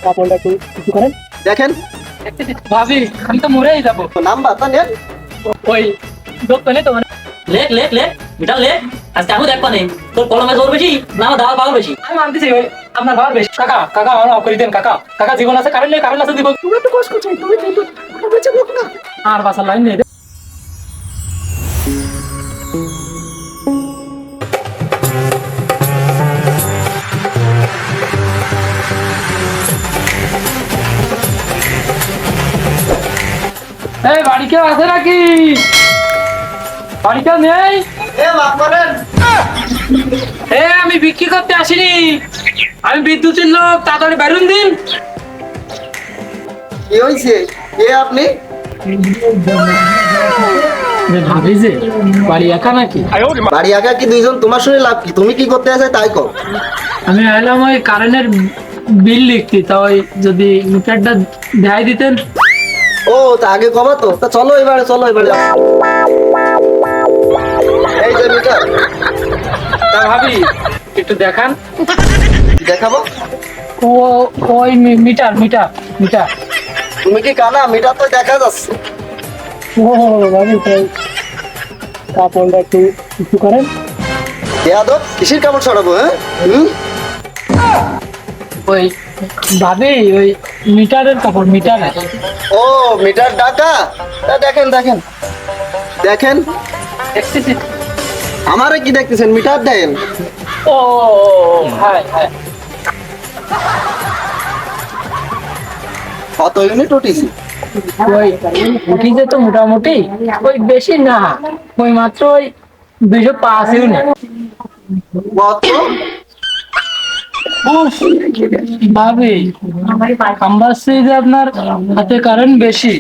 কাপড়টা একটু কিছু করেন দেখেন ভাবি, আমি তো মরেই যাবো। নাম্বার তা নেন। ওই দোকানে তো মানে লেখ লেখ লেখ মিটার লেখ। আজকে আমি দেখবা নেই তোর কলমে জোর বেশি না আমার দাওয়ার পাগল বেশি। আমি মানতেছি ওই আপনার ভাবার বেশি। কাকা কাকা আমার মাফ করে দেন কাকা। কাকা জীবন আছে, কারেন্ট নেই, কারেন্ট আছে দিব। তুমি একটু কষ্ট করছো, তুমি কিন্তু বেঁচে থাকো না। আর বাসার লাইন নেই। এই বাড়ি কেউ আছে নাকি? বাড়ি কেউ নেই? আমি বিক্রি করতে আসিনি, আমি বিদ্যুতের লোক। তাড়াতাড়ি বেরুন দিন। কি হয়েছে? কে আপনি? ভাবি যে বাড়ি একা নাকি? বাড়ি একা কি দুইজন? তোমার শুনে লাভ কি? তুমি কি করতে আসে তাই কর। আমি এলাম ওই কারেন্টের বিল লিখতে, তা ওই যদি মিটারটা দেখাই দিতেন। ও তা আগে কবা তো। তা চলো এবারে, চলো এবারে। এই যে মিটার তা ভাবি একটু দেখান। দেখাবো। ও ওই মিটার মিটার মিটার। তুমি কি কানা? মিটার তো দেখা যাচ্ছে। ও ভাবি তাই কাপড়টা একটু কিছু করেন। বেয়াদব, কিসের কাপড় ছড়াবো? হ্যাঁ ওই ভাবি ওই মিটারের কাপড়, মিটারের। ও মিটার ডাকা। তা দেখেন দেখেন দেখেন। দেখতেছি। আমারে কি দেখতেছেন? মিটার দেন। ও হ্যাঁ হ্যাঁ। কত ইউনিট উঠিছি? ওই উঠিছে তো মোটামুটি, ওই বেশি না, ওই মাত্র ওই 205 ইউনিট। কত? উফ, ভাবি আমরা যে আপনার হাতে কারেন্ট বেশি,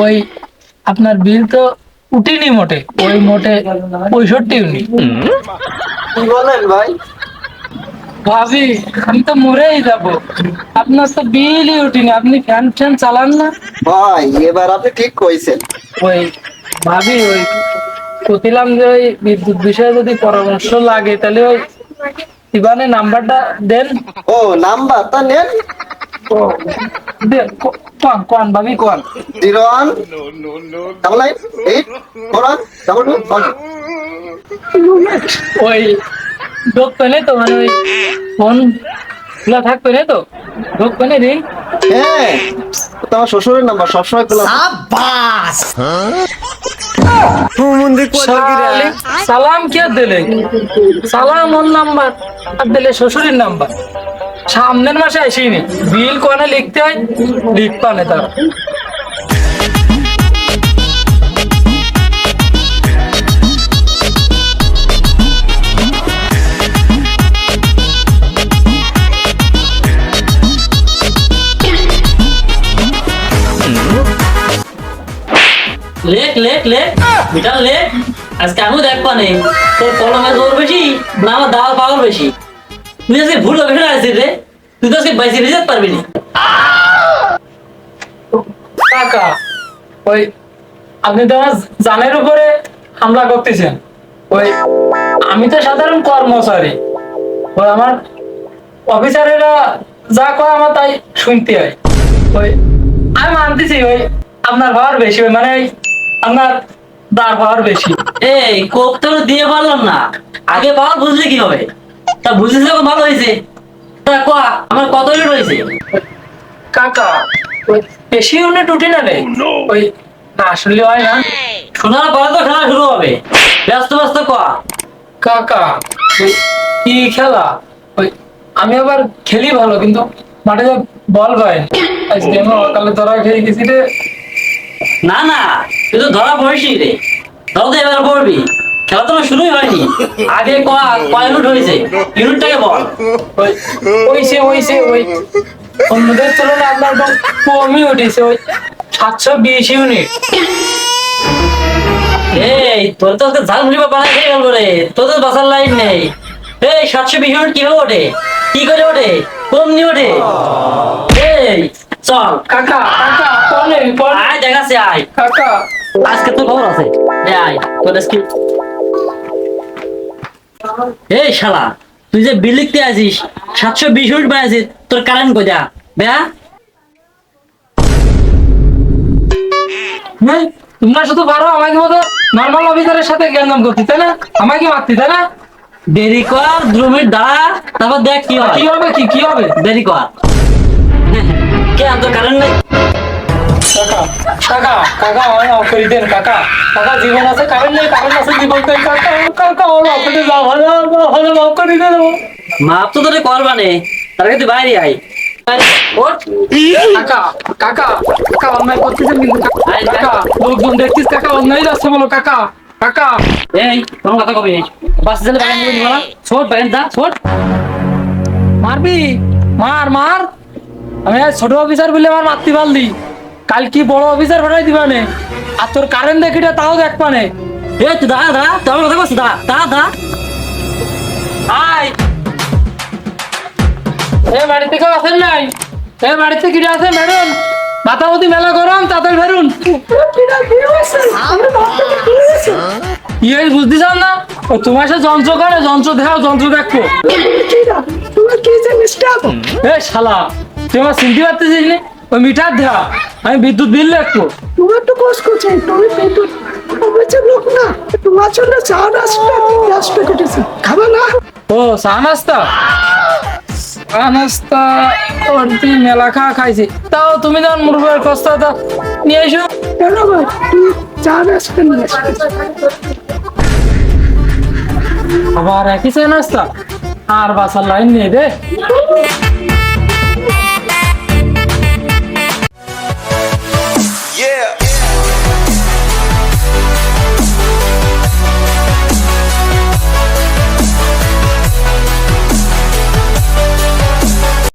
ওই আপনার বিল তো উঠিনি মোটে, ওই মোটে 65 ইউনিট। কি বলেন ভাই? ভাবি আমি তো মরেই যাব, আপনার তো বিলই উঠিনি। আপনি ফ্যান ফ্যান চালান না? ভাই এবার আপনি ঠিক কইছেন। ওই ভাবি ওই কইলাম যে ওই বিদ্যুৎ বিষয়ে যদি পরামর্শ লাগে তাহলে ওই ইবানে নাম্বারটা দেন। ও নাম্বার তা নেন। ও দেন, কোন কোন ভাবি কোন। 01 99 8 41 22 ওই দোকানে তো মানে ওই ফোন খোলা থাকবে না তো দোকানে রিং? হ্যাঁ তো আমার শ্বশুরের নাম্বার সবসময় খোলা। সালাম কে দিলে? সালাম ওর নাম্বার আর দিলে শ্বশুরের নাম্বার। সামনের মাসে আসিনি, বিল কোনে লিখতে হয়, লিখবা না তার। লেখ লেখ লেখ মিটার লেখ। আজকে আমি দেখবা নেই তোর কলমে জোর বেশি না আমার দাওয়ার পাগল বেশি। তুই আজকে ভুল অভিনয় আসছিস রে। তুই তো আজকে বাইসে বেজে পারবি না। কাকা ওই আপনি তো আমার জানের উপরে হামলা করতেছেন। ওই আমি তো সাধারণ কর্মচারী, ওই আমার অফিসারেরা যা কয় আমার তাই শুনতে হয়। ওই আমি মানতেছি ওই আপনার ভার বেশি, ওই মানে আপনার দাঁড় ভার বেশি। এই কোপ তো দিয়ে পারলাম না, আগে পাওয়া বুঝলে কি হবে? তা বুঝেছে যখন ভালো হয়েছে। তা কয়া আমার কত ইউনিট হয়েছে? কাকা ওই বেশি ইউনিট উঠে না রে, ওই না আসলে হয় না। শোনার পরে তো খেলা শুরু হবে। ব্যস্ত ব্যস্ত কয়া। কাকা ওই কি খেলা? ওই আমি আবার খেলি ভালো, কিন্তু মাঠে যে বল পাই আজকে আমার অকালে ধরা খেয়ে গেছি রে। না না তুই তো ধরা পড়িস রে। ধরা তো এবার পড়বি। খেলা তো শুরুই হয়নি। আগে কয়া কয় ইউনিট হয়েছে ইউনিটটাকে বল। ওই ওইছে ওই অন্যদের তুলনায় আপনার তো কমই উঠেছে, ওই 720 ইউনিট। এই তোর তো ঝাল মুড়ি বানাই খেয়ে গেল রে। তোর তো বাসার লাইন নেই। এই 720 ইউনিট কিভাবে ওঠে? কি করে ওঠে? কমনি ওঠে? এই চল কাকা কাকা পড়ে আয় দেখাচ্ছে আয়। কাকা আজকে তোর খবর আছে। আয় তোর আজকে। এই শালা তুই যে বিল লিখতে আসিস 720 ইউনিট বানাইছিস, তোর কারেন্ট কোথা বেয়া? হ্যাঁ তোমরা শুধু পারো আমাকে মতো নর্মাল অফিসারের সাথে জ্ঞানদান করতে, তাই না? আমাকে মারতে, তাই না? দেরি কর 2 মিনিট দাঁড়া, তারপর দেখ কি হয়। কি হবে, কি হবে? দেরি কর। কে আনতো কারেন্ট নাই? কাকা কাকা কাকা আমায় অফ করে দেন কাকা। কাকা জীবন আছে কারেন্ট নেই, কারেন্ট আছে জীবন নেই। কাকা কাকা আমার অফ করে দাও, ভালো ভালো অফ করে দেন। মাপ তো তোরে করবানে, তার আগে তুই বাইরে আয়। ওঠ। কাকা কাকা কাকা অন্যায় করতেছেন কিন্তু আয়, কাকা, লোকজন দেখছিস কাকা, অন্যায় যাচ্ছে বলো কাকা। কাকা এই কোনো কথা কবি নেই, বাস চলে বাগান দিবি বলা, ছোট বাগান দা ছোট। মারবি, মার মার। আমি আজ ছোট অফিসার বলে আমার মারতে পারলি, কাল কি বড় অফিসার বানাই দিবানে। আর তোর কারেন্ট দেখিটা তাও দেখ পানে। এ তুই দাঁড়া দাঁড়া, তুই আমার কথা বলছিস, দাঁড়া দাঁড়া দাঁড়া। আয় এ বাড়িতে কেউ আছেন নাই? এ বাড়িতে কিরা আছে ম্যাডাম? মাথামতি মেলা গরম, তাড়াতাড়ি বেরুন। ইয়ে বুঝতে চান না? ও তোমার সাথে যন্ত্র করে, যন্ত্র দেখাও, যন্ত্র দেখো। এ শালা তুই আমার চিনতে পারতেছিস নি? ওই মিটার দেখা, আমি বিদ্যুৎ বিল দেখবো। তোমার তো কষ্ট করছে, তুমি পেটুন অবেচে লোক না, তোমার জন্য চা নাস্তা গ্যাস কেটেছে, খাবে না? ও চা নাস্তা, চা নাস্তা ওর তুই মেলা খাইছি। তাও তুমি যখন মুরগের কস্তা নিয়ে এসো। কেন ভাই, তুমি চা নাস্তা নিয়ে আসবে? আবার একই চা নাস্তা, আর বাসার লাইন নিয়ে দে।